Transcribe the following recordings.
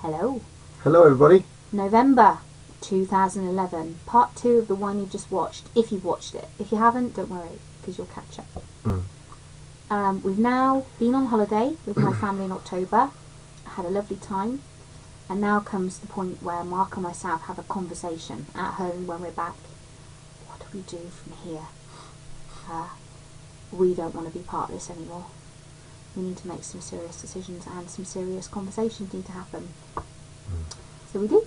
Hello. Hello everybody. November 2011, part 2 of the one you just watched, if you've watched it. If you haven't, don't worry, because you'll catch up. We've now been on holiday with my family in October, had a lovely time, and now comes the point where Mark and myself have a conversation at home when we're back. What do we do from here? We don't want to be part of this anymore. We need to make some serious decisions and some serious conversations need to happen. So we do.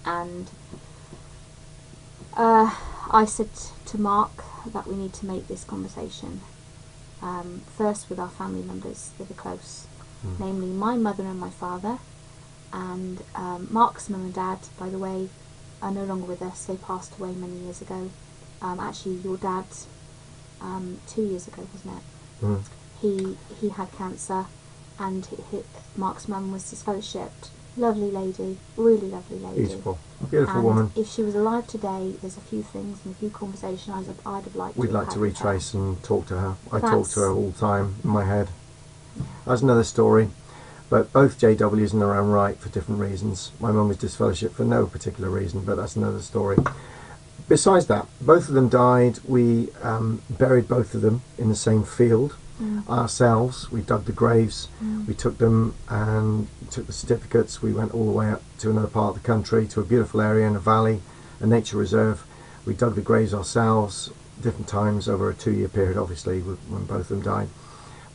And I said to Mark that we need to make this conversation first with our family members that are close, namely my mother and my father. And Mark's mum and dad, by the way, are no longer with us. They passed away many years ago. Actually, your dad's 2 years ago, wasn't it? He had cancer, and Mark's mum was disfellowshipped. Lovely lady, really lovely lady. Beautiful and woman. If she was alive today, there's a few things and a few conversations I'd have liked. We'd like to retrace and talk to her. I talk to her all the time in my head. That's another story. But both JWs in their own right for different reasons. My mum was disfellowshipped for no particular reason, but that's another story. Besides that, both of them died. We buried both of them in the same field ourselves. We dug the graves. We took them and took the certificates. We went all the way up to another part of the country, to a beautiful area in a valley, a nature reserve. We dug the graves ourselves, different times over a 2-year period, obviously, when both of them died.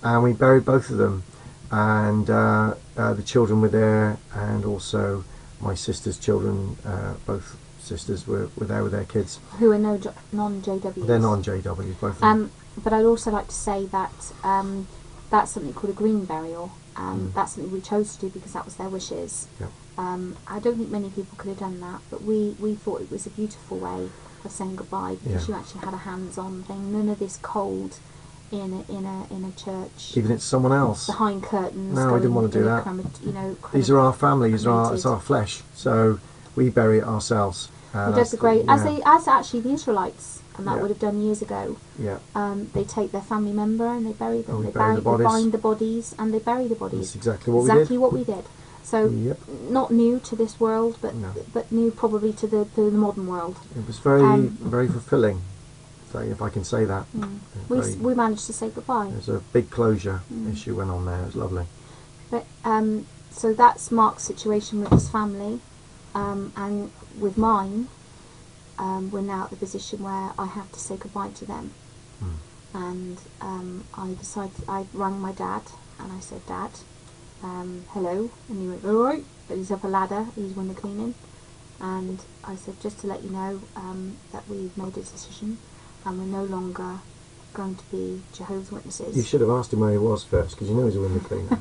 And we buried both of them. And the children were there, and also my sister's children, both sisters were there with their kids. Who are non-JWs. They're non-JWs, both of them. But I'd also like to say that that's something called a green burial. That's something we chose to do because that was their wishes. Yep. I don't think many people could have done that, but we thought it was a beautiful way of saying goodbye, because you actually had a hands-on thing. None of this cold in a church. Even it's someone else. Behind curtains. No, I didn't want to do that. These are our family, it's our flesh. So we bury it ourselves. We dug the grave, as actually the Israelites, and that would have done years ago. Yeah. They take their family member and they bury them. They bury the bodies. They bind the bodies and they bury the bodies. That's exactly what we did. Exactly what we did. So not new to this world, but new probably to the modern world. It was very fulfilling, if I can say that. We managed to say goodbye. There's a big closure issue went on there. It was lovely. But so that's Mark's situation with his family, and with mine, we're now at the position where I have to say goodbye to them. And I rang my dad and I said, "Dad, hello," and he went, "All right," but he's up a ladder, he's window cleaning, and I said, "Just to let you know that we've made a decision and we're no longer going to be Jehovah's Witnesses." You should have asked him where he was first, because you know he's a window cleaner.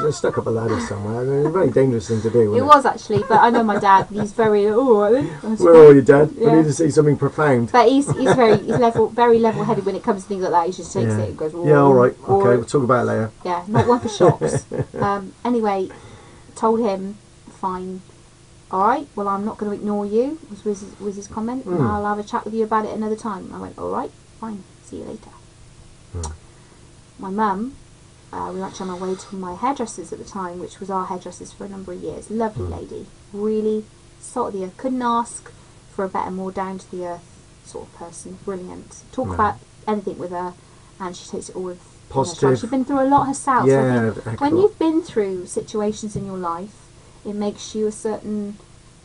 He's stuck up a ladder somewhere. I mean, it's a very dangerous thing to do. It was actually, but I know my dad. He's very Where are you, Dad? We need to see something profound. But he's very level-headed when it comes to things like that. He just takes it and goes, "Yeah, all right, okay, we'll talk about it later." Yeah, not one for shocks. Anyway, told him, "Fine, all right. Well, I'm not going to ignore you," was his comment. "I'll have a chat with you about it another time." I went, "All right, fine. See you later." My mum, we were actually on our way to my hairdressers at the time, which was our hairdressers for a number of years. Lovely lady, really salt of the earth. Couldn't ask for a better, more down to the earth sort of person. Brilliant. Talk about anything with her, and she takes it all with positive. She's been through a lot herself. Yeah, so I think when you've been through situations in your life, it makes you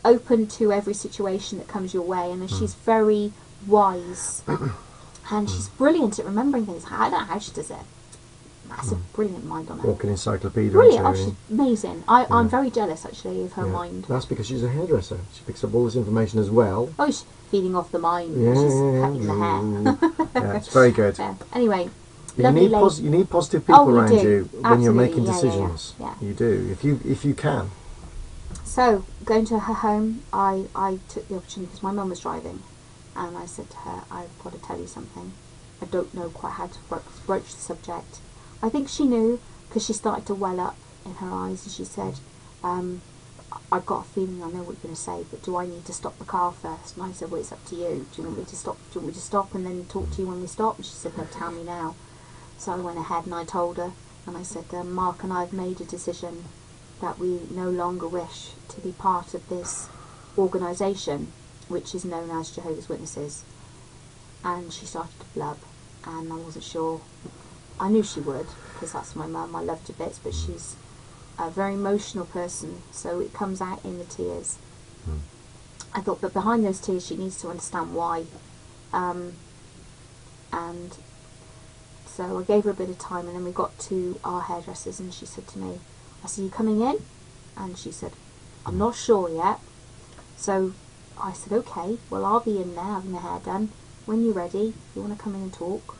open to every situation that comes your way, and she's very wise. And she's brilliant at remembering things. I don't know how she does it. That's a brilliant mind on her. Walking encyclopedia. Brilliant. Oh, she's amazing. I'm very jealous, actually, of her mind. That's because she's a hairdresser. She picks up all this information as well. Oh, she's feeding off the mind. She's cutting the hair. Yeah, it's very good. Anyway, you need positive people around you when you're making decisions. Yeah. You do, if you can. So, going to her home, I took the opportunity because my mum was driving. And I said to her, "I've got to tell you something. I don't know quite how to broach the subject." I think she knew, because she started to well up in her eyes, and she said, "I've got a feeling I know what you're going to say, but do I need to stop the car first?" And I said, "Well, it's up to you. Do you want me to stop? Do you want me to stop and then talk to you when we stop?" And she said, "No, tell me now." So I went ahead and I told her, and I said, "Mark and I have made a decision that we no longer wish to be part of this organisation, which is known as Jehovah's Witnesses. And she started to blub, and I wasn't sure. I knew she would, because that's my mum. I loved her bits, but she's a very emotional person, so it comes out in the tears. I thought, but behind those tears, she needs to understand why. And so I gave her a bit of time, and then we got to our hairdressers, and she said to me, I said, "You coming in?" And she said, "I'm not sure yet." So I said, "Okay, well, I'll be in there having my hair done. When you're ready, you want to come in and talk."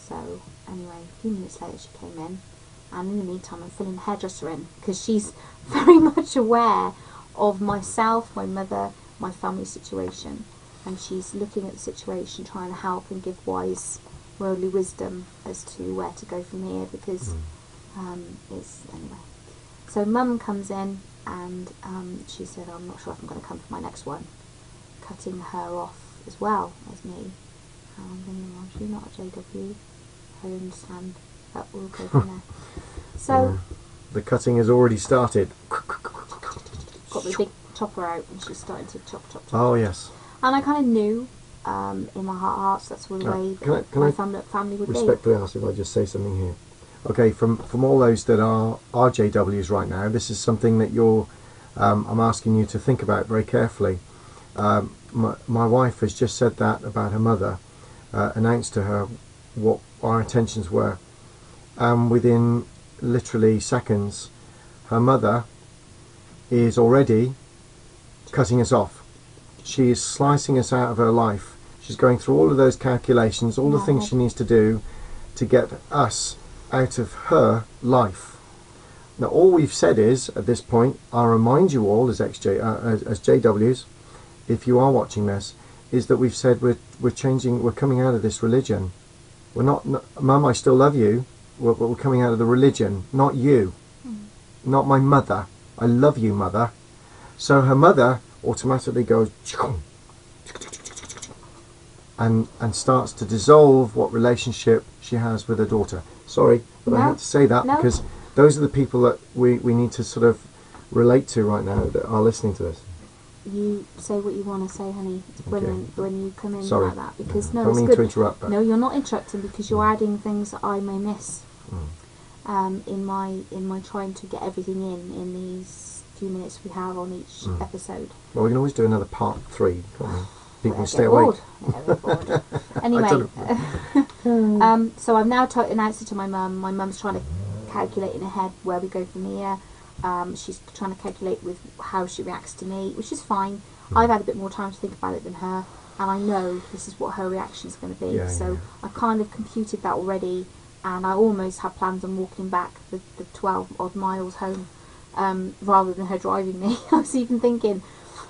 So anyway, a few minutes later she came in, and in the meantime I'm filling the hairdresser in, because she's very much aware of myself, my mother, my family situation, and she's looking at the situation, trying to help and give wise worldly wisdom as to where to go from here, because it's anyway. So Mum comes in, and she said, "I'm not sure if I'm going to come for my next one," cutting her off as well as me. And I'm thinking, well, she's not a JW, I understand, but we'll go from there. So the cutting has already started. Got the big chopper out, and she's starting to chop. Oh yes. And I kind of knew in my heart of hearts that's the way my family would be. Respectfully ask if I just say something here. Okay, from all those that are JWs right now, this is something that you're. I'm asking you to think about very carefully. My wife has just said that about her mother, announced to her what our intentions were, and within literally seconds, her mother is already cutting us off. She is slicing us out of her life. She's going through all of those calculations, all the things she needs to do to get us out of her life. Now, all we've said is, at this point, I'll remind you all as JWs, if you are watching this, is that we've said we're changing, we're coming out of this religion. We're not, Mum, I still love you, but we're coming out of the religion, not you, not my mother. I love you, Mother. So her mother automatically goes and starts to dissolve what relationship she has with her daughter. Sorry, but I had to say that because those are the people that we need to sort of relate to right now that are listening to this. You say what you want to say, honey. It's brilliant when you come in like that, because no, it's good. To interrupt, but no, you're not interrupting, because you're adding things that I may miss in my trying to get everything in these few minutes we have on each episode. Well, we can always do another part 3. People can stay awake. Yeah, anyway, so I've now announced it to my mum. My mum's trying to calculate in her head where we go from here. She's trying to calculate with how she reacts to me, which is fine. I've had a bit more time to think about it than her, and I know this is what her reaction is going to be. I kind of computed that already, and I almost had plans on walking back the 12 odd miles home rather than her driving me. I was even thinking,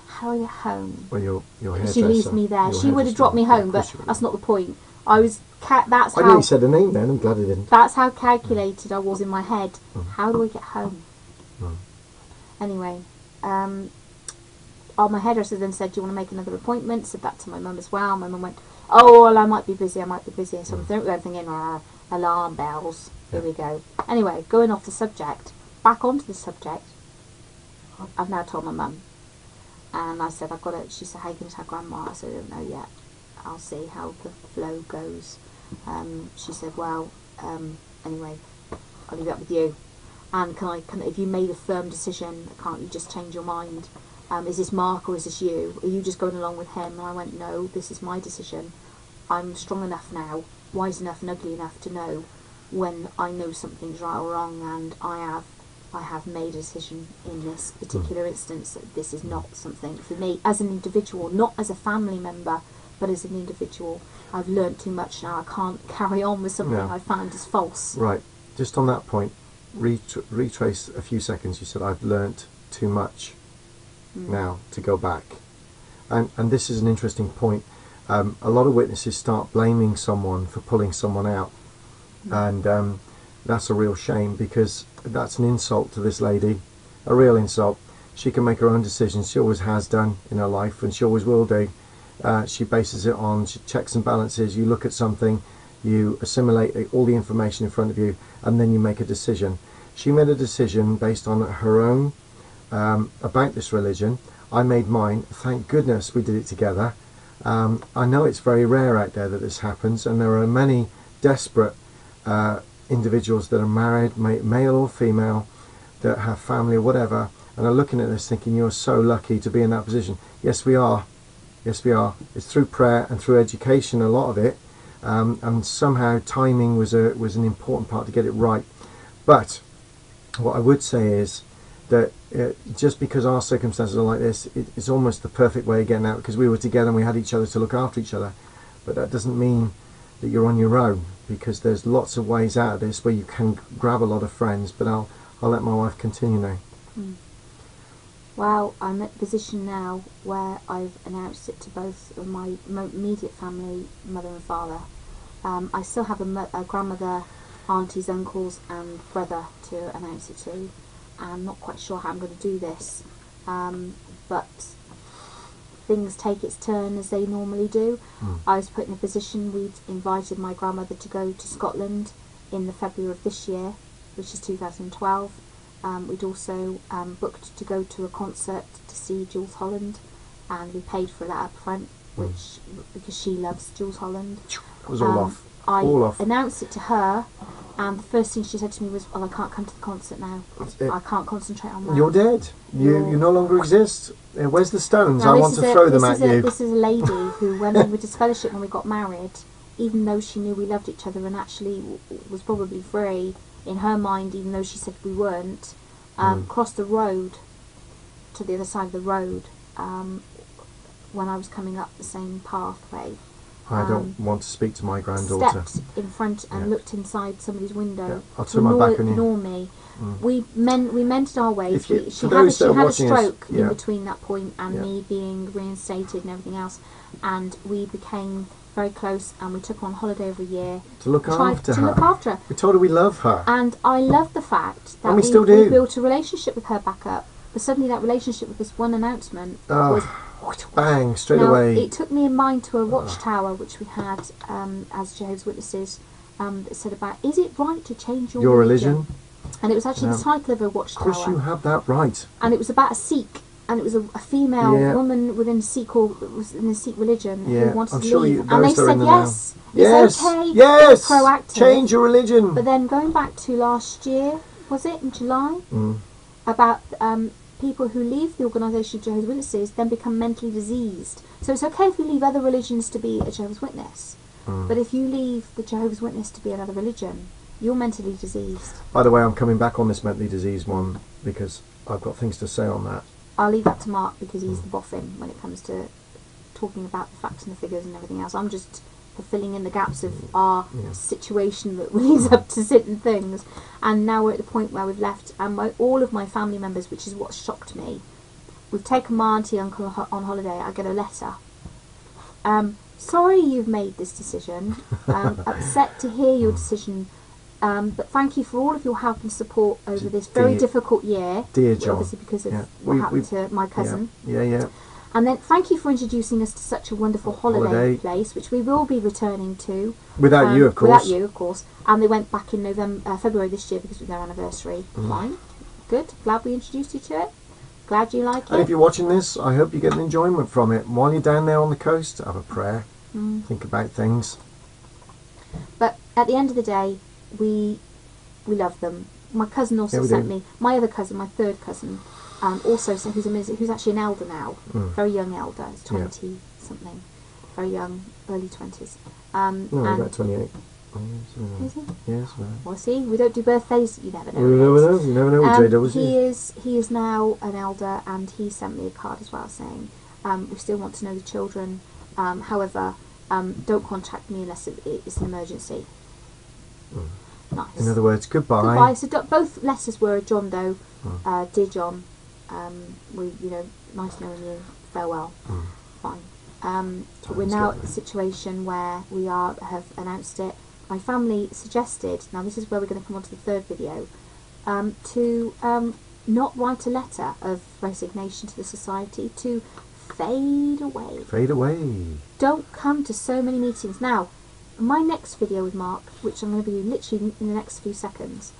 how do I get home? Well, your hairdresser. She leaves me there. She would have dropped me home, but that's not the point. I was. That's how. I nearly said her name then. I'm glad I didn't. That's how calculated I was in my head. How do I get home? Anyway, my hairdresser then said, "Do you want to make another appointment?" Said that to my mum as well. My mum went, "Oh, well, I might be busy. So I'm thinking, alarm bells. Here we go. Anyway, going off the subject, back onto the subject. I've now told my mum. And I said, I've got it. She said, "How are you going to tell Grandma?" I said, "I don't know yet. I'll see how the flow goes." She said, "Well, anyway, I'll leave it up with you. And if you made a firm decision, can't you just change your mind? Is this Mark or is this you? Are you just going along with him?" And I went, "No, this is my decision. I'm strong enough now, wise enough and ugly enough to know when I know something's right or wrong, and I have made a decision in this particular instance that this is not something for me as an individual, not as a family member, but as an individual. I've learnt too much now. I can't carry on with something I found is false." Right. Just on that point, retrace a few seconds. You said, "I've learnt too much now to go back," and this is an interesting point. A lot of witnesses start blaming someone for pulling someone out, and that's a real shame, because that's an insult to this lady, a real insult. She can make her own decisions. She always has done in her life, and she always will do. She bases it on checks and balances. You look at something, you assimilate all the information in front of you, and then you make a decision. She made a decision based on her own about this religion. I made mine. Thank goodness we did it together. I know it's very rare out there that this happens, and there are many desperate individuals that are married, male or female, that have family or whatever, and are looking at this thinking, you're so lucky to be in that position. Yes, we are. Yes, we are. It's through prayer and through education, a lot of it, and somehow timing was an important part to get it right. But what I would say is that just because our circumstances are like this, it's almost the perfect way of getting out, because we were together and we had each other to look after each other. But that doesn't mean that you're on your own, because there's lots of ways out of this where you can grab a lot of friends. But I'll let my wife continue now. Well, I'm at the position now where I've announced it to both of my immediate family, mother and father. I still have a grandmother, aunties, uncles and brother to announce it to. I'm not quite sure how I'm going to do this, but things take its turn as they normally do. I was put in a position, we'd invited my grandmother to go to Scotland in the February of this year, which is 2012. We'd also booked to go to a concert to see Jules Holland, and we paid for that up front, which because she loves Jules Holland. It was all off. I All off. announced it to her, and the first thing she said to me was, "Well, I can't come to the concert now. I can't concentrate on that." You're dead. You no longer exist. Where's the stones? Now, I want to throw them at you. This is a lady who, when we were disfellowship, when we got married, even though she knew we loved each other and actually was probably free in her mind, even though she said we weren't, crossed the road to the other side of the road when I was coming up the same pathway. I don't want to speak to my granddaughter. Stepped in front and looked inside somebody's window. Yeah, I'll turn my back on you. Ignore me. We mended our ways. She had a watching stroke us, in between that point and me being reinstated and everything else, and we became very close, and we took her on holiday every year to look after her. We told her we love her, and I love the fact that we still do. We built a relationship with her back up. But suddenly that relationship with this one announcement was bang, straight now, away. It took me in mind to a watchtower which we had as Jehovah's Witnesses that said about, is it right to change your religion? And it was actually the title of a watchtower. Of course you have that right. And it was about a Sikh, and it was a female woman within Sikh in the Sikh religion who wanted to leave. And they said yes, it's okay, yes, proactive. Change your religion. But then going back to last year, was it in July? About people who leave the organisation of Jehovah's Witnesses then become mentally diseased. So it's okay if you leave other religions to be a Jehovah's Witness, but if you leave the Jehovah's Witness to be another religion, you're mentally diseased. By the way, I'm coming back on this mentally diseased one because I've got things to say on that. I'll leave that to Mark because he's the boffin when it comes to talking about the facts and the figures and everything else. I'm just filling in the gaps of our situation that leads up to certain things, and now we're at the point where we've left, and all of my family members, which is what shocked me, we've taken my auntie uncle on holiday. I get a letter, sorry you've made this decision, upset to hear your decision, but thank you for all of your help and support over this very difficult year, dear John, obviously because of what happened to my cousin. And then thank you for introducing us to such a wonderful holiday place, which we will be returning to. Without you, of course. Without you, of course. And they went back in February this year because it was their anniversary. Fine. Good. Glad we introduced you to it. Glad you like it. And if you're watching this, I hope you get an enjoyment from it. While you're down there on the coast, have a prayer. Think about things. But at the end of the day, we love them. My cousin also sent me, my other cousin, my third cousin, also who's actually an elder now, very young elder, he's 20 something, very young, early 20s. No, about 28. Is he? Yes, well. Well, see, we don't do birthdays. You never know. You never know with JW. He is now an elder, and he sent me a card as well saying, we still want to know the children. However, don't contact me unless it's an emergency. Nice. In other words, goodbye. Goodbye. So both letters were John Doe, dear John. Nice knowing you. Farewell. Fine. But we're now at the situation where we have announced it. My family suggested, now this is where we're going to come on to the third video, to not write a letter of resignation to the society, to fade away. Fade away. Don't come to so many meetings. Now, my next video with Mark, which I'm going to be literally in the next few seconds,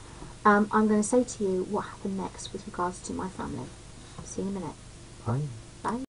I'm going to say to you what happened next with regards to my family. See you in a minute. Bye. Bye.